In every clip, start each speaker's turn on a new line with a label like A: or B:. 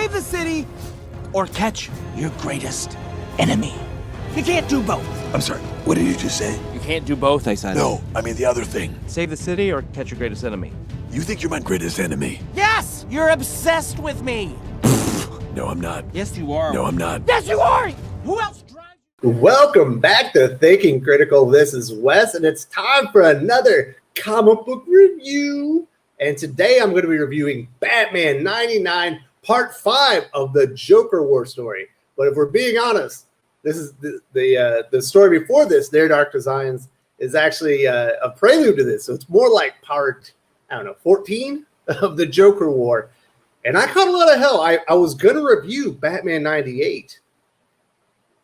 A: Save the city or catch your greatest enemy. You can't do both.
B: I'm sorry, what did you just say?
A: You can't do both, I said.
B: No, I mean the other thing.
C: Save the city or catch your greatest enemy?
B: You think you're my greatest enemy?
A: Yes! You're obsessed with me!
B: No, I'm not.
A: Yes, you are.
B: No, I'm not.
A: Yes, you are! Who else drives you?
D: Welcome back to Thinking Critical. This is Wes, and it's time for another comic book review. And today I'm going to be reviewing Batman 99, Part 5 of the Joker War story. But if we're being honest, this is the story before this, Their Dark Designs, is actually a prelude to this. So it's more like part, 14 of the Joker War. And I caught a lot of hell. I was going to review Batman 98.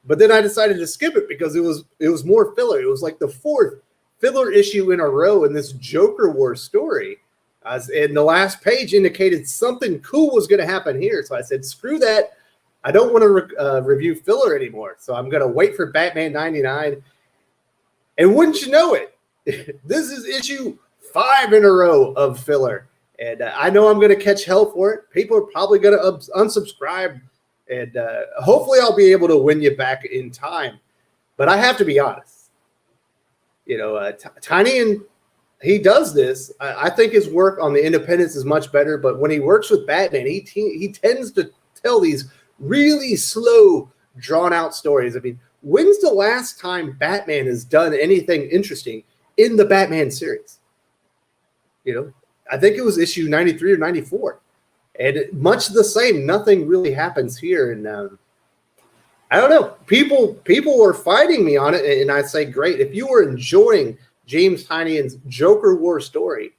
D: But then I decided to skip it because it was more filler. It was like the fourth filler issue in a row in this Joker War story. And the last page indicated something cool was going to happen here. So I said, screw that. I don't want to review filler anymore. So I'm going to wait for Batman 99. And wouldn't you know it, this is issue 5 in a row of filler. And I know I'm going to catch hell for it. People are probably going to unsubscribe. And hopefully I'll be able to win you back in time. But I have to be honest. Tynion, he does this. I think his work on the Independents is much better. But when he works with Batman, he tends to tell these really slow, drawn-out stories. I mean, when's the last time Batman has done anything interesting in the Batman series? I think it was issue 93 or 94. And much the same, nothing really happens here. And I don't know. People were fighting me on it, and I say, great. If you were enjoying James Tynion's Joker War story,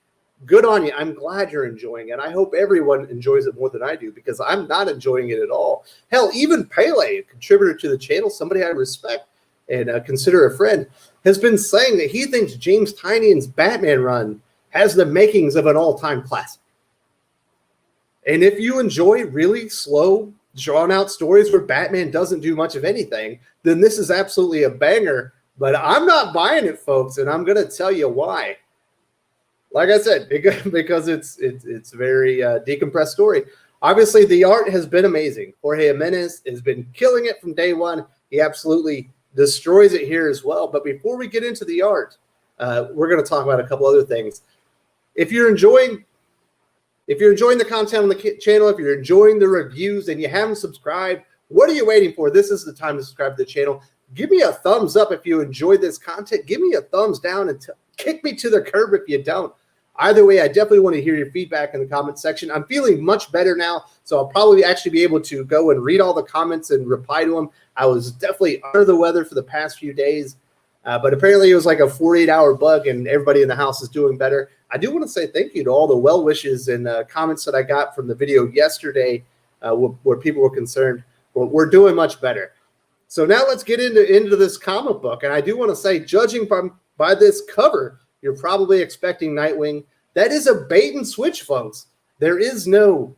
D: good on you. I'm glad you're enjoying it. I hope everyone enjoys it more than I do because I'm not enjoying it at all. Hell, even Pele, a contributor to the channel, somebody I respect and consider a friend, has been saying that he thinks James Tynion's Batman run has the makings of an all-time classic. And if you enjoy really slow, drawn-out stories where Batman doesn't do much of anything, then this is absolutely a banger. But I'm not buying it, folks, and I'm going to tell you why. Like I said, because it's a very decompressed story. Obviously, the art has been amazing. Jorge Jimenez has been killing it from day one. He absolutely destroys it here as well. But before we get into the art, we're going to talk about a couple other things. If you're enjoying the content on the channel, if you're enjoying the reviews and you haven't subscribed, what are you waiting for? This is the time to subscribe to the channel. Give me a thumbs up if you enjoyed this content. Give me a thumbs down and kick me to the curb if you don't. Either way, I definitely want to hear your feedback in the comment section. I'm feeling much better now, so I'll probably actually be able to go and read all the comments and reply to them. I was definitely under the weather for the past few days, but apparently it was like a 48-hour bug, and everybody in the house is doing better. I do want to say thank you to all the well wishes and comments that I got from the video yesterday where people were concerned. Well, we're doing much better. So now let's get into this comic book. And I do want to say, judging by this cover, you're probably expecting Nightwing. That is a bait and switch, folks. There is no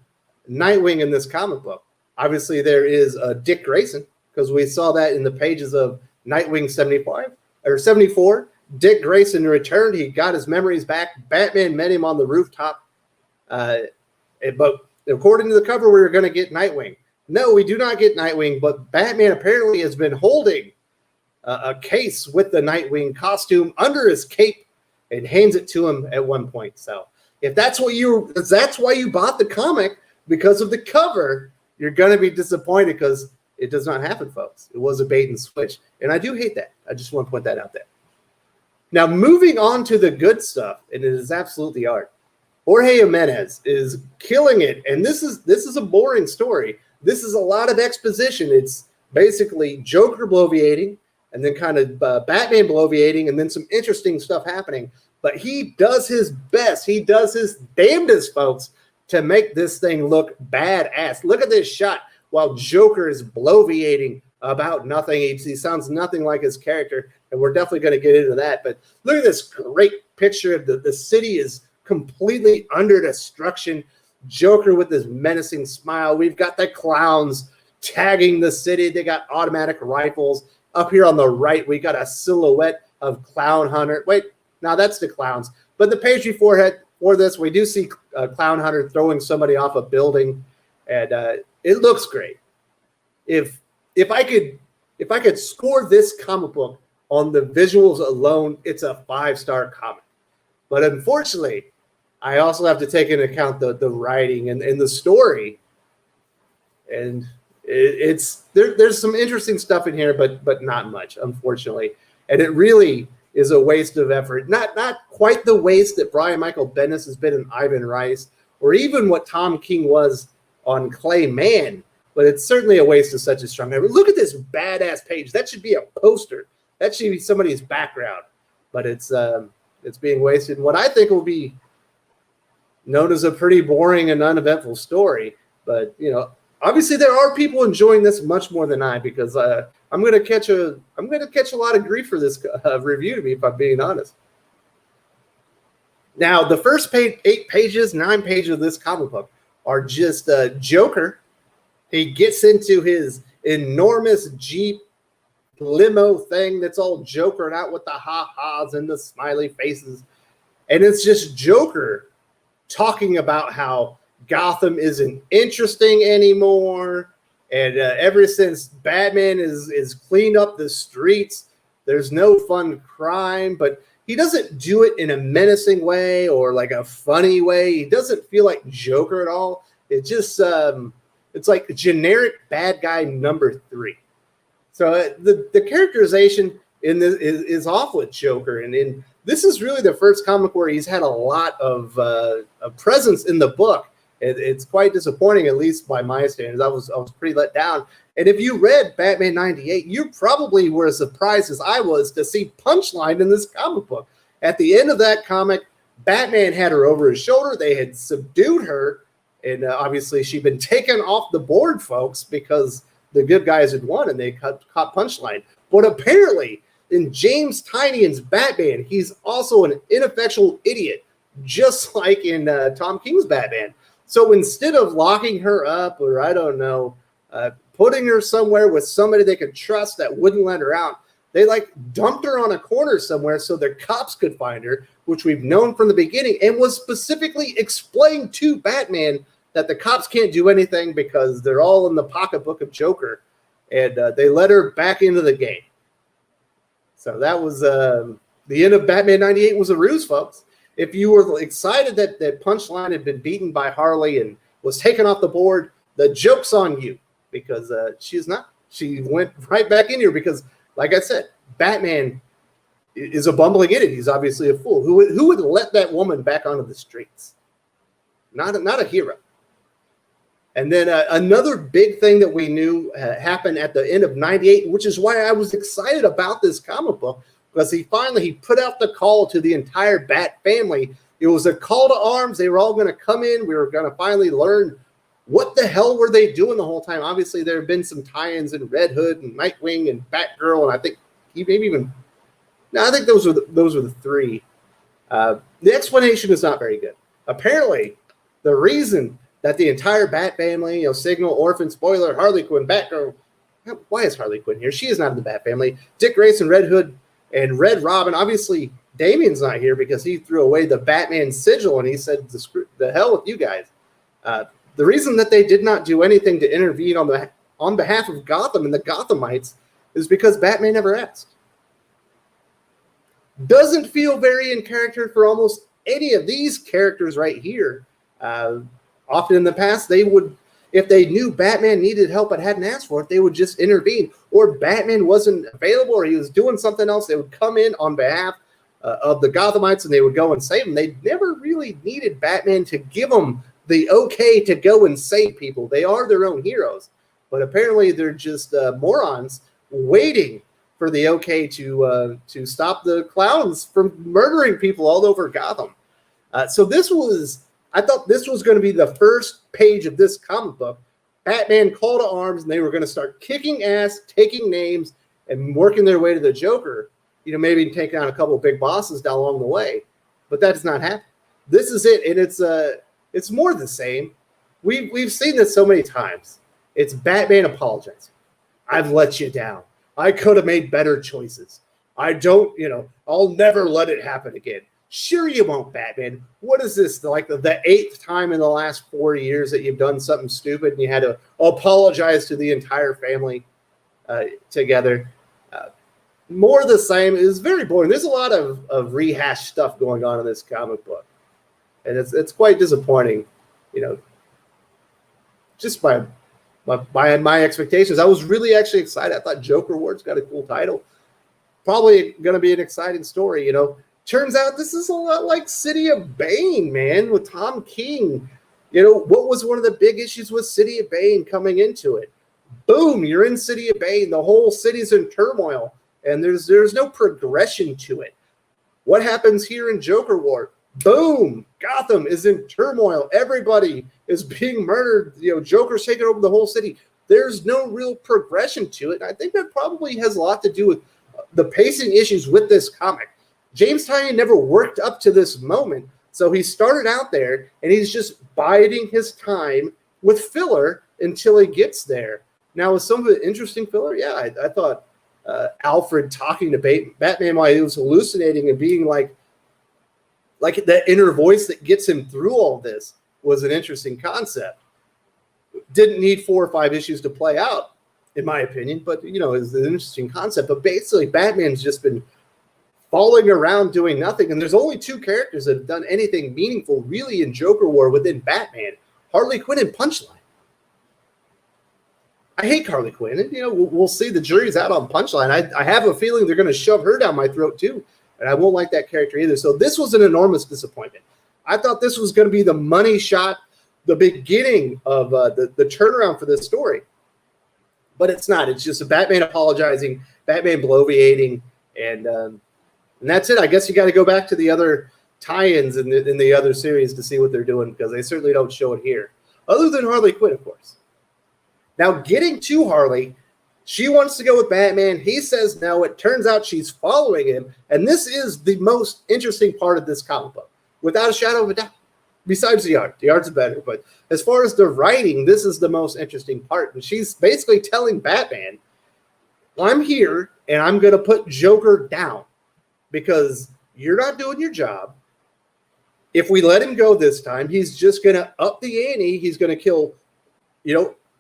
D: Nightwing in this comic book. Obviously, there is Dick Grayson, because we saw that in the pages of Nightwing 75 or 74. Dick Grayson returned. He got his memories back. Batman met him on the rooftop. But according to the cover, we were going to get Nightwing. No, we do not get Nightwing, but Batman apparently has been holding a case with the Nightwing costume under his cape and hands it to him at one point. So if that's why you bought the comic, because of the cover, you're going to be disappointed because it does not happen, folks. It was a bait and switch. And I do hate that. I just want to point that out there. Now, moving on to the good stuff, and it is absolutely art. Jorge Jimenez is killing it, and this is a boring story. This is a lot of exposition. It's basically Joker bloviating, and then kind of Batman bloviating, and then some interesting stuff happening. But he does his best. He does his damnedest, folks, to make this thing look badass. Look at this shot while Joker is bloviating about nothing. He sounds nothing like his character, and we're definitely going to get into that. But look at this great picture of the city is completely under destruction. Joker with this menacing smile. We've got the clowns tagging the city. They got automatic rifles. Up here on the right, we got a silhouette of Clown Hunter. Wait, now that's the clowns. But the page before this, we do see Clown Hunter throwing somebody off a building. And It looks great. If I could score this comic book on the visuals alone, it's a 5-star comic. But unfortunately, I also have to take into account the writing and the story. And there's some interesting stuff in here, but not much, unfortunately. And it really is a waste of effort. Not quite the waste that Brian Michael Bendis has been in Ivan Rice, or even what Tom King was on Clay Mann. But it's certainly a waste of such a strong effort. Look at this badass page. That should be a poster. That should be somebody's background. But it's being wasted. And what I think will be known as a pretty boring and uneventful story. But, you know, obviously there are people enjoying this much more than I, because I'm going to catch a lot of grief for this review, to me, if I'm being honest. Now, the first 9 pages of this comic book are just Joker. He gets into his enormous Jeep limo thing that's all Jokered out with the ha-has and the smiley faces. And it's just Joker talking about how Gotham isn't interesting anymore. And ever since Batman is cleaned up the streets, there's no fun crime. But he doesn't do it in a menacing way or like a funny way. He doesn't feel like Joker at all. It just it's like generic bad guy number 3. So the characterization in this is off with Joker, and this is really the first comic where he's had a lot of presence in the book. It's quite disappointing, at least by my standards. I was pretty let down. And if you read Batman 98, you probably were as surprised as I was to see Punchline in this comic book. At the end of that comic, Batman had her over his shoulder. They had subdued her, and obviously she'd been taken off the board, folks, because the good guys had won, and they caught Punchline. But apparently, in James Tynion's Batman, he's also an ineffectual idiot, just like in Tom King's Batman. So instead of locking her up, or I don't know, putting her somewhere with somebody they could trust that wouldn't let her out, they like dumped her on a corner somewhere so the cops could find her, which we've known from the beginning, and was specifically explained to Batman that the cops can't do anything because they're all in the pocketbook of Joker, and they let her back into the game. So that was the end of Batman 98 was a ruse, folks. If you were excited that Punchline had been beaten by Harley and was taken off the board, the joke's on you, because she's not. She went right back in here because, like I said, Batman is a bumbling idiot. He's obviously a fool. Who would let that woman back onto the streets? Not a hero. And then another big thing that we knew happened at the end of 98, which is why I was excited about this comic book, because he put out the call to the entire Bat family. It was a call to arms. They were all going to come in. We were going to finally learn what the hell were they doing the whole time. Obviously, there have been some tie-ins in Red Hood and Nightwing and Batgirl, and I think I think those were the 3. The explanation is not very good. Apparently, the reason that the entire Bat family, Signal, Orphan, Spoiler, Harley Quinn, Batgirl. Why is Harley Quinn here? She is not in the Bat family. Dick Grayson, Red Hood, and Red Robin. Obviously, Damian's not here because he threw away the Batman sigil and he said, the hell with you guys. The reason that they did not do anything to intervene on behalf of Gotham and the Gothamites is because Batman never asked. Doesn't feel very in character for almost any of these characters right here. Often in the past, they would, if they knew Batman needed help but hadn't asked for it, they would just intervene. Or Batman wasn't available or he was doing something else, they would come in on behalf of the Gothamites and they would go and save them. They never really needed Batman to give them the okay to go and save people. They are their own heroes. But apparently they're just morons waiting for the okay to stop the clowns from murdering people all over Gotham. I thought this was going to be the first page of this comic book. Batman call to arms, and they were going to start kicking ass, taking names, and working their way to the Joker. Maybe taking on a couple of big bosses down along the way. But that does not happen. This is it, and it's more the same. We've seen this so many times. It's Batman apologizing. I've let you down. I could have made better choices. I'll never let it happen again. Sure you won't, Batman. What is this, like the 8th time in the last 4 years that you've done something stupid and you had to apologize to the entire family together? More of the same. Is very boring. There's a lot of rehashed stuff going on in this comic book, and it's quite disappointing, just by my expectations. I was really actually excited. I thought Joker Ward's got a cool title. Probably going to be an exciting story, Turns out this is a lot like City of Bane, man, with Tom King. What was one of the big issues with City of Bane coming into it? Boom, you're in City of Bane. The whole city's in turmoil, and there's no progression to it. What happens here in Joker War? Boom, Gotham is in turmoil. Everybody is being murdered. Joker's taking over the whole city. There's no real progression to it. And I think that probably has a lot to do with the pacing issues with this comic. James Tynion never worked up to this moment, so he started out there, and he's just biding his time with filler until he gets there. Now, was some of it interesting filler? Yeah, I thought Alfred talking to Batman while he was hallucinating and being like that inner voice that gets him through all this was an interesting concept. Didn't need 4 or 5 issues to play out, in my opinion, but, it's an interesting concept. But basically, Batman's just been falling around doing nothing, and there's only 2 characters that have done anything meaningful really in Joker War within Batman: Harley Quinn and Punchline. I hate Harley Quinn, and we'll see. The jury's out on Punchline. I have a feeling they're going to shove her down my throat too, and I won't like that character either. So this was an enormous disappointment. I thought this was going to be the money shot, the beginning of the turnaround for this story, but it's not. It's just a Batman apologizing, Batman bloviating, and that's it. I guess you got to go back to the other tie-ins in the other series to see what they're doing, because they certainly don't show it here, other than Harley Quinn, of course. Now, getting to Harley, she wants to go with Batman. He says no. It turns out she's following him, and this is the most interesting part of this comic book, without a shadow of a doubt. Besides the art. The art's better, but as far as the writing, this is the most interesting part. And she's basically telling Batman, I'm here, and I'm going to put Joker down, because you're not doing your job. If we let him go this time, he's just going to up the ante. He's going to kill,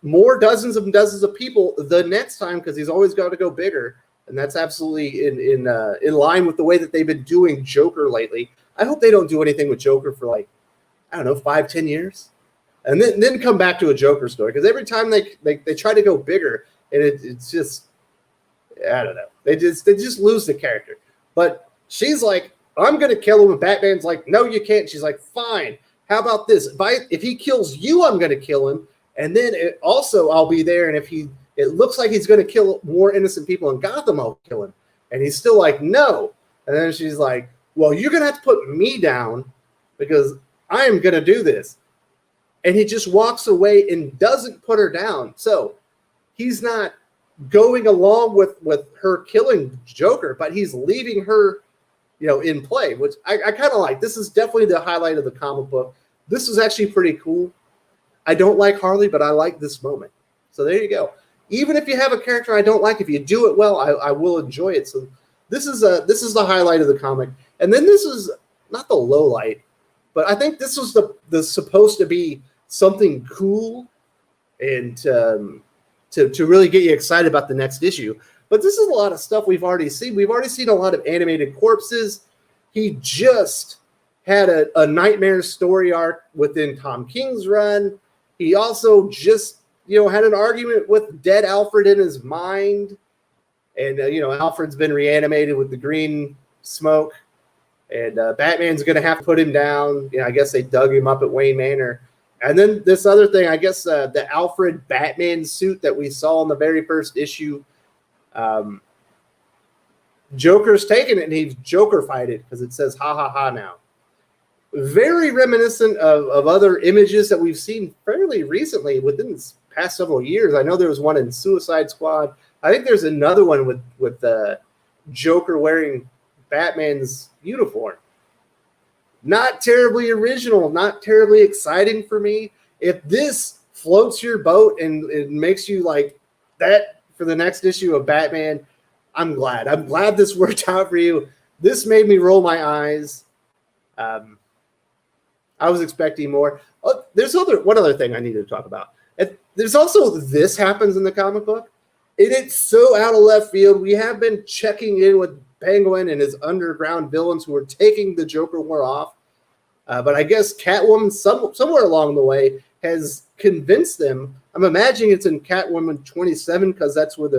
D: more dozens and dozens of people the next time, because he's always got to go bigger. And that's absolutely in line with the way that they've been doing Joker lately. I hope they don't do anything with Joker for 5-10 years, and then come back to a Joker story, because every time they try to go bigger, and it's just, I don't know. They just lose the character. But she's like, I'm going to kill him. And Batman's like, no, you can't. She's like, fine. How about this? If he kills you, I'm going to kill him. And then also I'll be there. And if it looks like he's going to kill more innocent people in Gotham, I'll kill him. And he's still like, no. And then she's like, well, you're going to have to put me down, because I am going to do this. And he just walks away and doesn't put her down. So he's not going along with her killing Joker, but he's leaving her, in play, which I kind of like. This is definitely the highlight of the comic book. This is actually pretty cool. I don't like Harley, but I like this moment. So there you go. Even if you have a character I don't like, if you do it well, I will enjoy it. So this is the highlight of the comic. And then this is not the low light, but I think this was the supposed to be something cool and to really get you excited about the next issue. But this is a lot of stuff we've already seen. We've already seen a lot of animated corpses. He just had a Nightmare story arc within Tom King's run. He also just, had an argument with dead Alfred in his mind. And, Alfred's been reanimated with the green smoke. And Batman's going to have to put him down. I guess they dug him up at Wayne Manor. And then this other thing, I guess the Alfred Batman suit that we saw in the very first issue, Joker's taken it, and he's Joker-fied it, because it says ha ha ha now. Very reminiscent of other images that we've seen fairly recently within the past several years. I know there was one in Suicide Squad. I think there's another one with Joker wearing Batman's uniform. Not terribly original, not terribly exciting for me. If this floats your boat and it makes you like that for the next issue of Batman, I'm glad. I'm glad this worked out for you. This made me roll my eyes. I was expecting more. Oh, there's one other thing I need to talk about. There's also this happens in the comic book, and it's so out of left field. We have been checking in with Penguin and his underground villains who are taking the Joker war off. But I guess Catwoman, somewhere along the way, has convinced them. I'm imagining it's in Catwoman 27 because that's where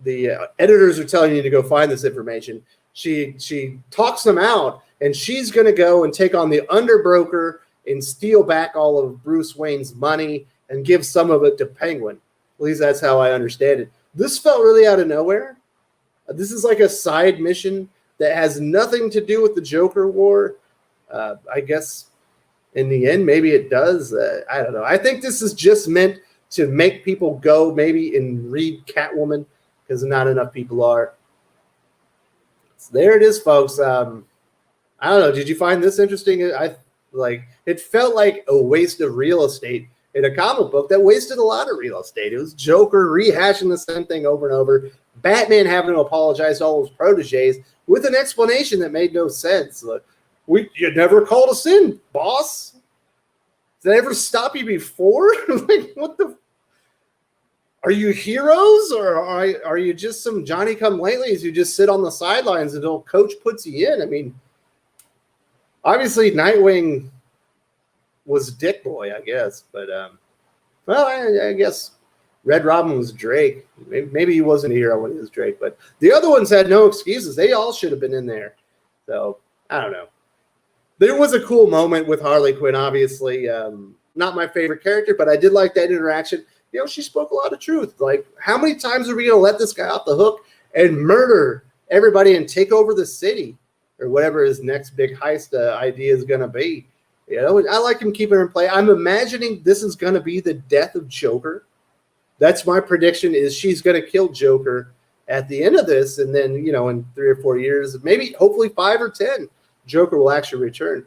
D: the editors are telling you to go find this information. She talks them out, and she's going to go and take on the underbroker and steal back all of Bruce Wayne's money and give some of it to Penguin. At least that's how I understand it. This felt really out of nowhere. This is like a side mission that has nothing to do with the Joker war. I guess in the end, maybe it does. I don't know. I think this is just meant to make people go maybe and read Catwoman because not enough people are. So there it is, folks. I don't know. Did you find this interesting? It felt like a waste of real estate in a comic book that wasted a lot of real estate. It was Joker rehashing the same thing over and over. Batman having to apologize to all his proteges with an explanation that made no sense. You never called us in, boss. Did I ever stop you before? What the? Are you heroes or are you just some Johnny-come-latelys who just sit on the sidelines until coach puts you in? I mean, obviously Nightwing was Dick Boy, I guess. But, I guess Red Robin was Drake. Maybe he wasn't a hero when he was Drake. But the other ones had no excuses. They all should have been in there. So, I don't know. There was a cool moment with Harley Quinn, obviously. Not my favorite character, but I did like that interaction. She spoke a lot of truth. Like, how many times are we going to let this guy off the hook and murder everybody and take over the city or whatever his next big heist idea is going to be? I like him keeping her in play. I'm imagining this is going to be the death of Joker. That's my prediction is she's going to kill Joker at the end of this. And then, in 3 or 4 years, maybe hopefully 5 or 10, Joker will actually return.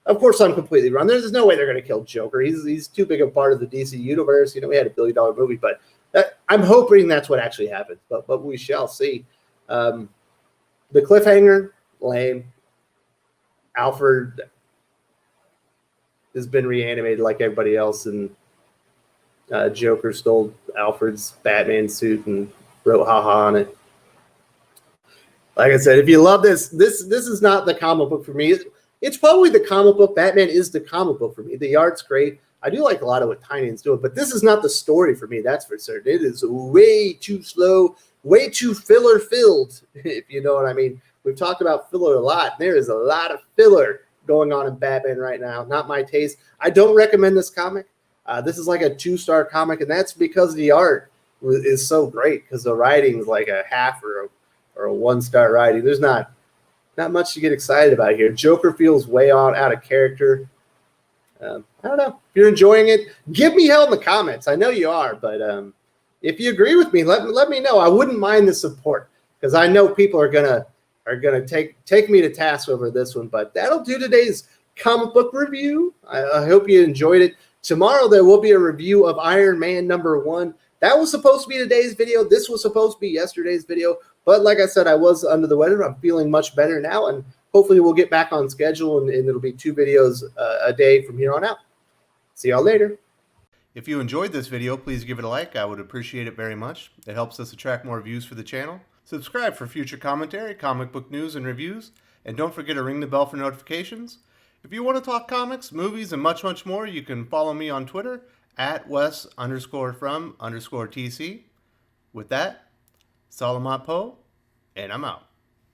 D: Of course, I'm completely wrong. There's no way they're going to kill Joker. He's too big a part of the DC universe. We had $1 billion movie, but I'm hoping that's what actually happens. But we shall see. The cliffhanger, lame. Alfred has been reanimated like everybody else, and Joker stole Alfred's Batman suit and wrote "haha" on it. Like I said, if you love this is not the comic book for me. It's probably the comic book. Batman is the comic book for me. The art's great. I do like a lot of what Tynion's doing, but this is not the story for me. That's for certain. It is way too slow, way too filler-filled, if you know what I mean. We've talked about filler a lot. There is a lot of filler going on in Batman right now. Not my taste. I don't recommend this comic. This is like a 2-star comic, and that's because the art is so great because the writing is like a half or a 1-star writing. There's not much to get excited about here. Joker feels way out of character. I don't know. If you're enjoying it, give me hell in the comments. I know you are, but if you agree with me, let me know. I wouldn't mind the support because I know people are gonna take me to task over this one. But that'll do today's comic book review. I hope you enjoyed it. Tomorrow there will be a review of Iron Man #1. That was supposed to be today's video. This was supposed to be yesterday's video. But like I said, I was under the weather. I'm feeling much better now, and hopefully we'll get back on schedule, and it'll be 2 videos a day from here on out. See y'all later.
E: If you enjoyed this video, please give it a like. I would appreciate it very much. It helps us attract more views for the channel. Subscribe for future commentary, comic book news, and reviews. And don't forget to ring the bell for notifications. If you want to talk comics, movies, and much, much more, you can follow me on Twitter at Wes_from_TC. With that, Salamat Po, and I'm out.